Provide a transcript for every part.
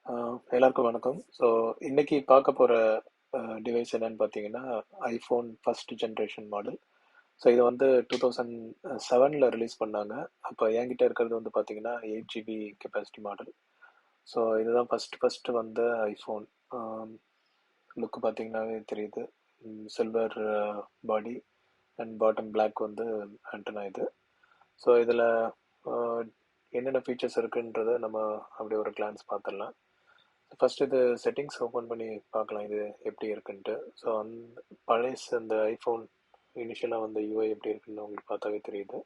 எல்லாருக்கும் வணக்கம். ஸோ இன்னைக்கு பார்க்க போற டிவைஸ் என்னன்னு பார்த்தீங்கன்னா, iPhone first generation model. So இது வந்து 2007ல ரிலீஸ் பண்ணாங்க. அப்போ என்கிட்ட இருக்கிறது வந்து பார்த்தீங்கன்னா 8 GB கெப்பாசிட்டி மாடல். ஸோ இதுதான் ஃபர்ஸ்ட் வந்த ஐஃபோன். லுக் பார்த்தீங்கன்னாவே தெரியுது. Silver body and bottom black வந்து ஆண்டனா இது. ஸோ இதில் என்னென்ன ஃபீச்சர்ஸ் இருக்குன்றதை நம்ம அப்படியே ஒரு கிளான்ஸ் பார்த்துடலாம். ஃபர்ஸ்ட் இது செட்டிங்ஸ் ஓப்பன் பண்ணி பார்க்கலாம் இது எப்படி இருக்குன்ட்டு. ஸோ பழைய அந்த ஐஃபோன் இனிஷியலாக வந்த யூஐ எப்படி இருக்குன்னு உங்களுக்கு பார்த்தாவே தெரியுது.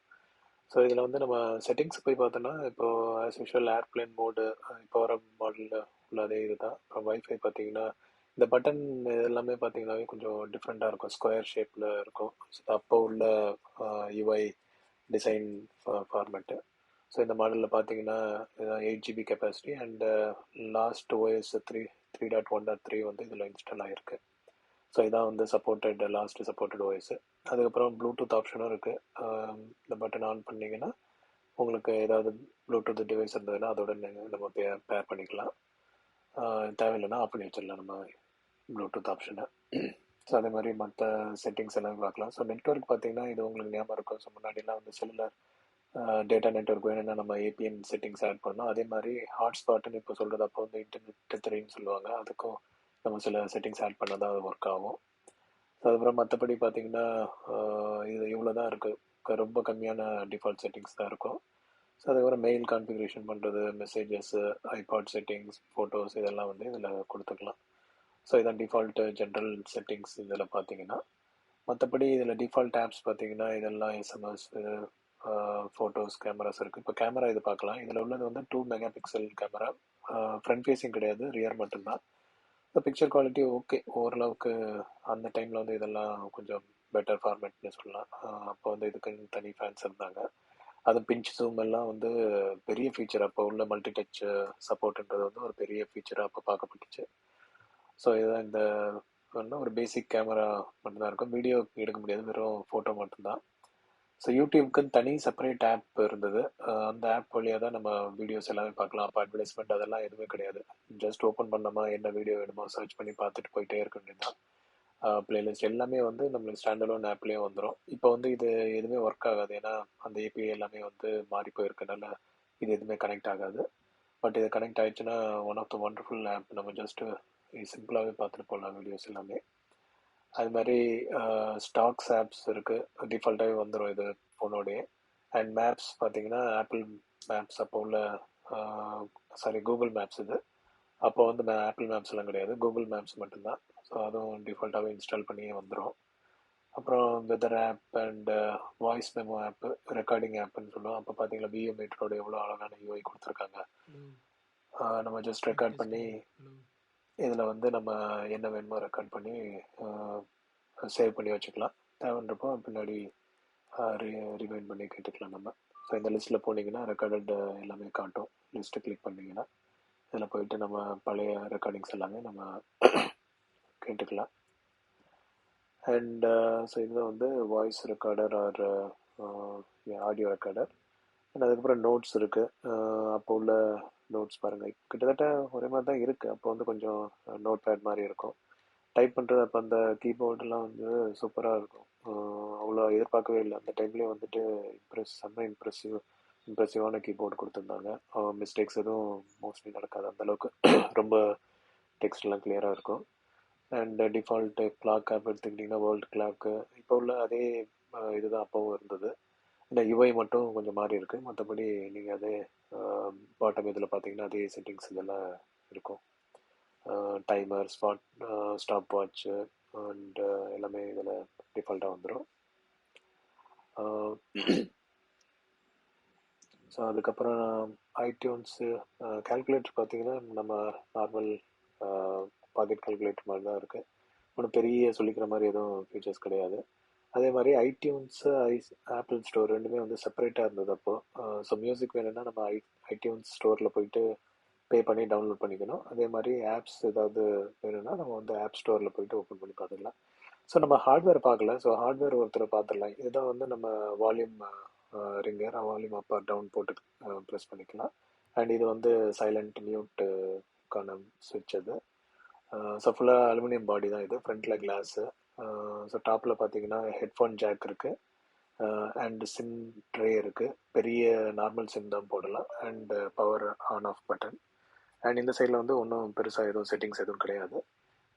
ஸோ இதில் வந்து நம்ம செட்டிங்ஸ் போய் பார்த்தோன்னா இப்போ ஆஸ் யூஷுவல் ஏர்பிளேன் மோடு இப்போ வர மாடலில் உள்ள அதே இதுதான். அப்புறம் வைஃபை பார்த்தீங்கன்னா இந்த பட்டன் எல்லாமே பார்த்தீங்கன்னாவே கொஞ்சம் டிஃப்ரெண்ட்டாக இருக்கும், ஸ்கொயர் ஷேப்பில் இருக்கும். ஸோ அப்போ உள்ள யூஐ டிசைன் ஃபார்மேட்டு. ஸோ இந்த மாடலில் பார்த்தீங்கன்னா 8 GB capacity and last OS 3.1.3 வந்து இதில் இன்ஸ்டால் ஆகிருக்கு. ஸோ இதான் வந்து சப்போர்ட்டட் ஓஎஸ். அதுக்கப்புறம் ப்ளூடூத் ஆப்ஷனும் இருக்குது. இந்த பட்டன் ஆன் பண்ணிங்கன்னா உங்களுக்கு ஏதாவது ப்ளூடூத் டிவைஸ் இருந்ததுன்னா அதோட நம்ம பேர் பண்ணிக்கலாம். தேவையில்லைன்னா ஆஃப் பண்ணி வச்சிடலாம் நம்ம ப்ளூடூத் ஆப்ஷனை. ஸோ அதே மாதிரி மற்ற செட்டிங்ஸ் எல்லாம் பார்க்கலாம். ஸோ நெட்ஒர்க் பார்த்தீங்கன்னா இது உங்களுக்கு ஞாபகம் இருக்கும். ஸோ முன்னாடிலாம் வந்து செல்லுலர் டேட்டா நெட்ஒர்க் வேணும்னா நம்ம ஏபிஎன் செட்டிங்ஸ் ஆட் பண்ணோம். அதே மாதிரி ஹாட்ஸ்பாட்னு இப்போ சொல்கிறது அப்போ வந்து இன்டர்நெட் 3ன்னு சொல்லுவாங்க. அதுக்கும் நம்ம சில செட்டிங்ஸ் ஆட் பண்ணால் தான் அது ஒர்க் ஆகும். ஸோ அதுக்கப்புறம் மற்றபடி பார்த்தீங்கன்னா இது இவ்வளோ தான் இருக்குது. ரொம்ப கம்மியான டிஃபால்ட் செட்டிங்ஸ் தான் இருக்கும். ஸோ அதுக்கப்புறம் மெயில் கான்ஃபிகரேஷன் பண்ணுறது, மெசேஜஸ்ஸு, ஐபாட் செட்டிங்ஸ், ஃபோட்டோஸ் இதெல்லாம் வந்து இதில் கொடுத்துக்கலாம். ஸோ இதான் டிஃபால்ட்டு ஜென்ரல் செட்டிங்ஸ் இதில் பார்த்தீங்கன்னா. மற்றபடி இதில் டிஃபால்ட் ஆப்ஸ் பார்த்தீங்கன்னா இதெல்லாம் எஸ்எம்எஸ், ஃபோட்டோஸ், கேமராஸ் இருக்குது. இப்போ கேமரா இது பார்க்கலாம். இதில் உள்ளது வந்து 2 MP கேமரா. ஃப்ரண்ட் ஃபேஸிங் கிடையாது, ரியர் மட்டும்தான். இப்போ பிக்சர் குவாலிட்டி ஓகே, ஓரளவுக்கு. அந்த டைமில் வந்து இதெல்லாம் கொஞ்சம் பெட்டர் ஃபார்மேட்னு சொல்லலாம். அப்போ வந்து இதுக்குன்னு தனி ஃபேன்ஸ் இருந்தாங்க. அது பிஞ்ச் ஜூம் எல்லாம் வந்து பெரிய ஃபீச்சர். அப்போ உள்ள மல்டி டச் சப்போர்ட்ன்றது வந்து ஒரு பெரிய ஃபீச்சராக அப்போ பார்க்கப்பட்டுச்சு. ஸோ இதுதான் இந்த ஒரு பேசிக் கேமரா மட்டும்தான் இருக்கும். வீடியோ எடுக்க முடியாது, வெறும் ஃபோட்டோ மட்டும்தான். ஸோ யூடியூப்க்குன்னு தனி செப்பரேட் ஆப் இருந்தது. அந்த ஆப் வழியாக தான் நம்ம வீடியோஸ் எல்லாமே பார்க்கலாம். அப்போ அட்வர்டைஸ்மெண்ட் அதெல்லாம் எதுவுமே கிடையாது. ஜஸ்ட் ஓப்பன் பண்ணோமா, என்ன வீடியோ வேணுமோ சர்ச் பண்ணி பார்த்துட்டு போயிட்டே இருக்க வேண்டியதுதான். பிளேலிஸ்ட் எல்லாமே வந்து நம்மளுக்கு ஸ்டாண்டலோன் ஆப்லேயே வந்துடும். இப்போ வந்து இது எதுவுமே ஒர்க் ஆகாது, ஏன்னா அந்த ஏபிஐ எல்லாமே வந்து மாறி போயிருக்கனால இது எதுவுமே கனெக்ட் ஆகாது. பட் இது கனெக்ட் ஆயிடுச்சுன்னா one of the wonderful app. நம்ம ஜஸ்ட்டு சிம்பிளாகவே பார்த்துட்டு போகலாம் வீடியோஸ் எல்லாமே. அது மாதிரி ஸ்டாக்ஸ் ஆப்ஸ் இருக்குது, டிஃபால்ட்டாகவே வந்துடும் இது ஃபோனோடையே. அண்ட் மேப்ஸ் பார்த்தீங்கன்னா ஆப்பிள் மேப்ஸ் அப்போ உள்ள கூகுள் மேப்ஸ் இது. அப்போ வந்து ஆப்பிள் மேப்ஸ் எல்லாம் கிடையாது, கூகுள் மேப்ஸ் மட்டும்தான். ஸோ அதுவும் டிஃபால்ட்டாகவே இன்ஸ்டால் பண்ணியே வந்துடும். அப்புறம் weather app and voice memo app, recording ஆப்புன்னு சொல்லுவோம். அப்போ பார்த்தீங்களா விஓ மீட்டரோட எவ்வளோ அழகான யூஐ கொடுத்துருக்காங்க. நம்ம ஜஸ்ட் ரெக்கார்ட் பண்ணி இதில் வந்து நம்ம என்ன வேணுமோ ரெக்கார்ட் பண்ணி சேவ் பண்ணி வச்சுக்கலாம். தேவைன்றப்போ பின்னாடி ரிவைண்ட் பண்ணி கேட்டுக்கலாம் நம்ம. ஸோ இந்த லிஸ்ட்டில் போனீங்கன்னா ரெக்கார்டட் எல்லாமே காட்டும். லிஸ்ட்டு கிளிக் பண்ணிங்கன்னா இதில் போயிட்டு நம்ம பழைய ரெக்கார்டிங்ஸ் எல்லாமே நம்ம கேட்டுக்கலாம். அண்ட் ஸோ இதில் வந்து voice recorder or audio recorder. And அதுக்கப்புறம் நோட்ஸ் இருக்குது. அப்போ உள்ள நோட்ஸ் பாருங்கள், கிட்டத்தட்ட ஒரே மாதிரி தான் இருக்குது. அப்போ வந்து கொஞ்சம் நோட் பேட் மாதிரி இருக்கும் டைப் பண்ணுறது. அப்போ அந்த கீபோர்டெலாம் வந்து சூப்பராக இருக்கும். அவ்வளோ எதிர்பார்க்கவே இல்லை. அந்த டைம்லேயே வந்துட்டு செம்ம இம்ப்ரெசிவான கீபோர்டு கொடுத்துருந்தாங்க. மிஸ்டேக்ஸ் எதுவும் மோஸ்ட்லி நடக்காது அந்தளவுக்கு. ரொம்ப டெக்ஸ்ட்லாம் கிளியராக இருக்கும். அண்ட் டிஃபால்ட்டு கிளாக் ஆப் எடுத்துக்கிட்டிங்கன்னா வேர்ல்டு கிளாக்கு இப்போ உள்ள அதே இதுதான் அப்போவும் இருந்தது. இந்த யுஐ மட்டும் கொஞ்சம் மாறி இருக்குது. மற்றபடி நீங்கள் அதே பாட்டம் இதில் பார்த்தீங்கன்னா அதே செட்டிங்ஸ் இதெல்லாம் இருக்கும். டைமர், ஸ்டாப் வாட்ச்சு அண்ட் எல்லாமே இதில் டிஃபால்ட்டாக வந்துடும். ஸோ அதுக்கப்புறம் ஐடியூன்ஸு கால்குலேட்டர் பார்த்தீங்கன்னா நம்ம நார்மல் பாக்கெட் கால்குலேட்டர் மாதிரி தான் இருக்குது. ஒன்றும் பெரிய சொல்லிக்கிற மாதிரி எதுவும் ஃபீச்சர்ஸ் கிடையாது. அதே மாதிரி ஐடியூன்ஸு ஆப்பிள் ஸ்டோர் ரெண்டுமே வந்து செப்பரேட்டாக இருந்தது அப்போது. ஸோ மியூசிக் வேணும்னா நம்ம ஐடியூன்ஸ் ஸ்டோரில் போயிட்டு பே பண்ணி டவுன்லோட் பண்ணிக்கணும். அதே மாதிரி ஆப்ஸ் ஏதாவது வேணும்னா நம்ம வந்து ஆப் ஸ்டோரில் போயிட்டு ஓப்பன் பண்ணி பார்த்துக்கலாம். ஸோ நம்ம ஹார்ட்வேர் பார்க்கல, ஸோ ஹார்ட்வேர் ஒருத்தரை பார்த்துடலாம். இதுதான் வந்து நம்ம volume volume up or down போட்டு ப்ரெஸ் பண்ணிக்கலாம். அண்ட் இது வந்து சைலண்ட் மியூட் லேப்டாப்க்கான ஸ்விட்ச் அது. ஸோ ஃபுல்லாக அலுமினியம் பாடி தான் இது, ஃப்ரண்ட்டில் கிளாஸு. ஸோ டாப்பில் பார்த்தீங்கன்னா ஹெட்ஃபோன் ஜாக் இருக்குது, அண்ட் சிம் ட்ரே இருக்குது. பெரிய நார்மல் சிம் தான் போடலாம், and power on off button. And இந்த சைடில் வந்து ஒன்றும் பெருசாக எதுவும் செட்டிங்ஸ் எதுவும் கிடையாது.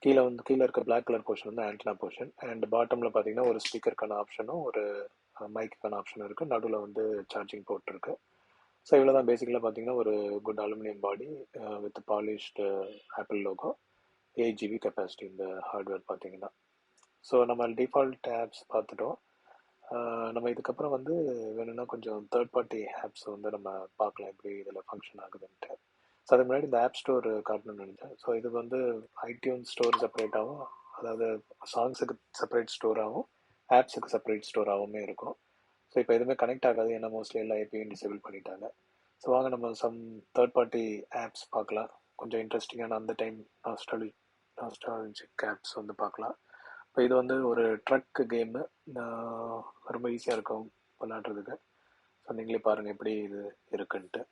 கீழே இருக்க பிளாக் கலர் போர்ஷன் வந்து ஆண்டனா போர்ஷன், அண்ட் பாட்டமில் பார்த்தீங்கன்னா ஒரு ஸ்பீக்கருக்கான ஆப்ஷனும் ஒரு மைக்குக்கான ஆப்ஷனும் இருக்குது. நடுவில் வந்து சார்ஜிங் போர்ட் இருக்குது. ஸோ இவ்வளோ தான் பேசிக்கலாக பார்த்தீங்கன்னா ஒரு good aluminium body with polished Apple logo, 8 GB capacity இந்த ஹார்ட்வேர் பார்த்தீங்கன்னா. ஸோ நம்ம டிஃபால்ட் ஆப்ஸ் பார்த்துட்டோம். நம்ம இதுக்கப்புறம் வந்து வேணும்னா கொஞ்சம் தேர்ட் பார்ட்டி ஆப்ஸ் வந்து நம்ம பார்க்கலாம் எப்படி இதில் ஃபங்க்ஷன் ஆகுதுன்ட்டு. ஸோ அதுக்கு முன்னாடி இந்த ஆப் ஸ்டோர் காட்டணும்னு நினச்சேன். ஸோ இது வந்து ஐடியூன் ஸ்டோர் செப்பரேட்டாகவும், அதாவது சாங்ஸுக்கு செப்பரேட் ஸ்டோராகவும், ஆப்ஸுக்கு செப்பரேட் ஸ்டோராகவுமே இருக்கும். ஸோ இப்போ எதுவுமே கனெக்ட் ஆகாது, ஏன்னா மோஸ்ட்லி எல்லா ஏபியும் டிசேபிள் பண்ணிட்டாங்க. ஸோ வாங்க நம்ம சம் தேர்ட் பார்ட்டி ஆப்ஸ் பார்க்கலாம். கொஞ்சம் இன்ட்ரெஸ்டிங்கான அந்த டைம் நாஸ்டாலஜிக் ஆப்ஸ் வந்து பார்க்கலாம். இப்போ இது வந்து ஒரு ட்ரக் கேமு, ரொம்ப ஈஸியாக இருக்கும் விளாட்றதுக்கு. ஸோ நீங்களே பாருங்கள் எப்படி இது இருக்குன்ட்டு.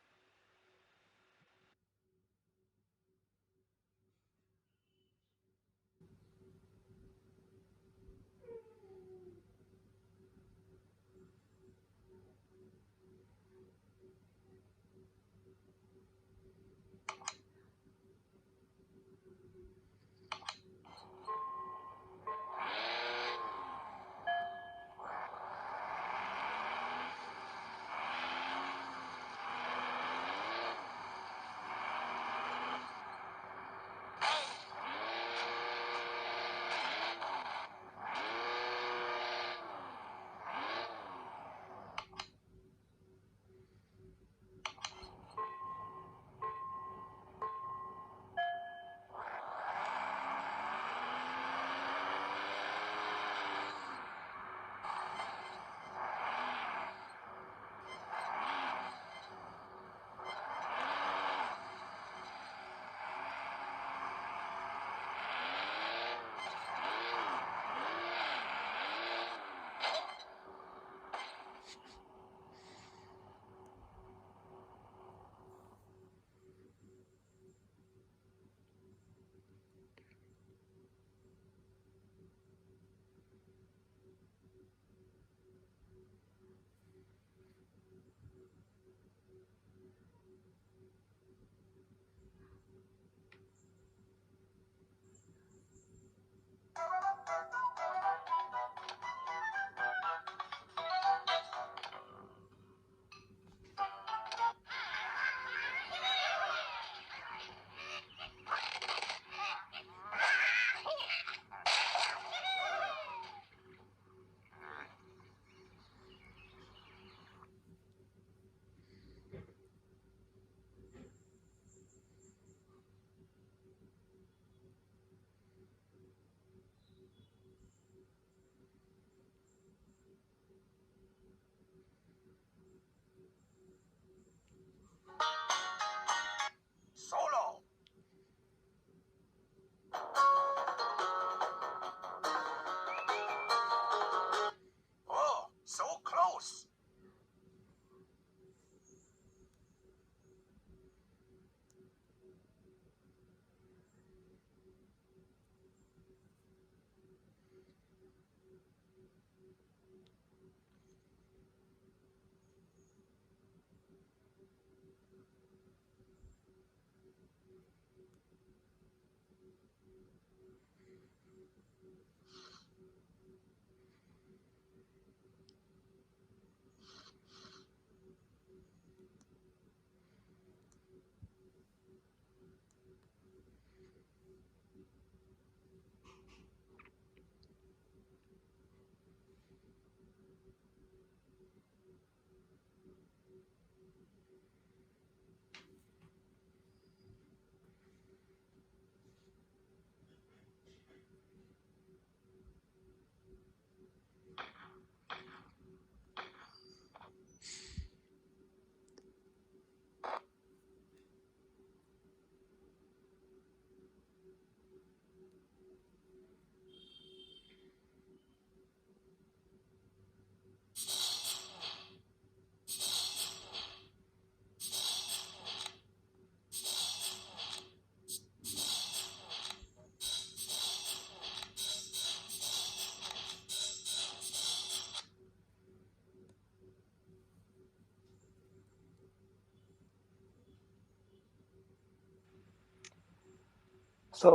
ஸோ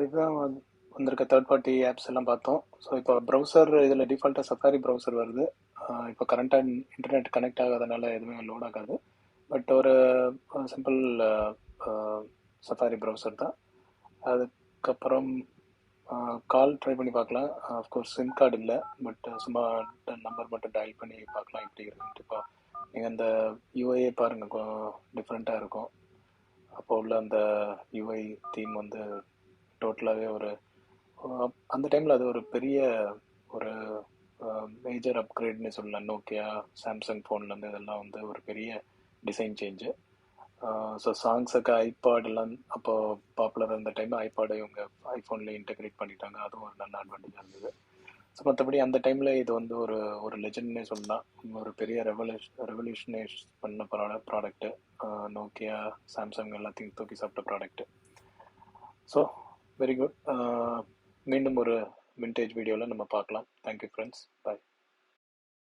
இதுதான் வந்திருக்க தேர்ட் பார்ட்டி ஆப்ஸ் எல்லாம் பார்த்தோம். ஸோ இப்போ ப்ரௌசர் இதில் டிஃபால்ட்டாக சஃபாரி ப்ரௌசர் வருது. இப்போ கரண்ட்டாக இன்டர்நெட் கனெக்ட் ஆகாதனால எதுவுமே லோட் ஆகாது. பட் ஒரு சிம்பிள் சஃபாரி ப்ரௌசர் தான். அதுக்கப்புறம் கால் ட்ரை பண்ணி பார்க்கலாம். அஃப்கோர்ஸ் சிம் கார்டு இல்லை, பட் சும்மா நம்பர் மட்டும் டயல் பண்ணி பார்க்கலாம் எப்படி இருக்குன்ட்டு. இப்போ நீங்கள் அந்த யூஐயே பாருங்கள், டிஃப்ரெண்ட்டாக இருக்கும். அப்போ உள்ள அந்த யூஐ தீம் வந்து டோட்டலாகவே ஒரு அந்த டைமில் அது ஒரு பெரிய ஒரு மேஜர் அப்கிரேட்னு சொல்லலாம். நோக்கியா சாம்சங் ஃபோன்லேருந்து இதெல்லாம் வந்து ஒரு பெரிய டிசைன் சேஞ்சு. ஸோ சாங்ஸுக்கு ஐபாட் எல்லாம் அப்போ பாப்புலர் அந்த டைம் ஐபாடை இவங்க ஐஃபோனில் இன்டெகிரேட் பண்ணிட்டாங்க. அதுவும் ஒரு நல்ல அட்வான்டேஜாக இருந்தது. ஸோ மற்றபடி அந்த டைமில் இது வந்து ஒரு ஒரு லெஜெண்ட்னே சொல்லலாம். ஒரு பெரிய ரெவல்யூஷனைஸ் பண்ண ப்ராடக்ட்டு. நோக்கியா சாம்சங் எல்லாத்தையும் தூக்கி சாப்பிட்ட ப்ராடக்ட்டு. So very good. மீண்டும் ஒரு விண்டேஜ் வீடியோவில் நம்ம பார்க்கலாம். Thank you friends. பாய்.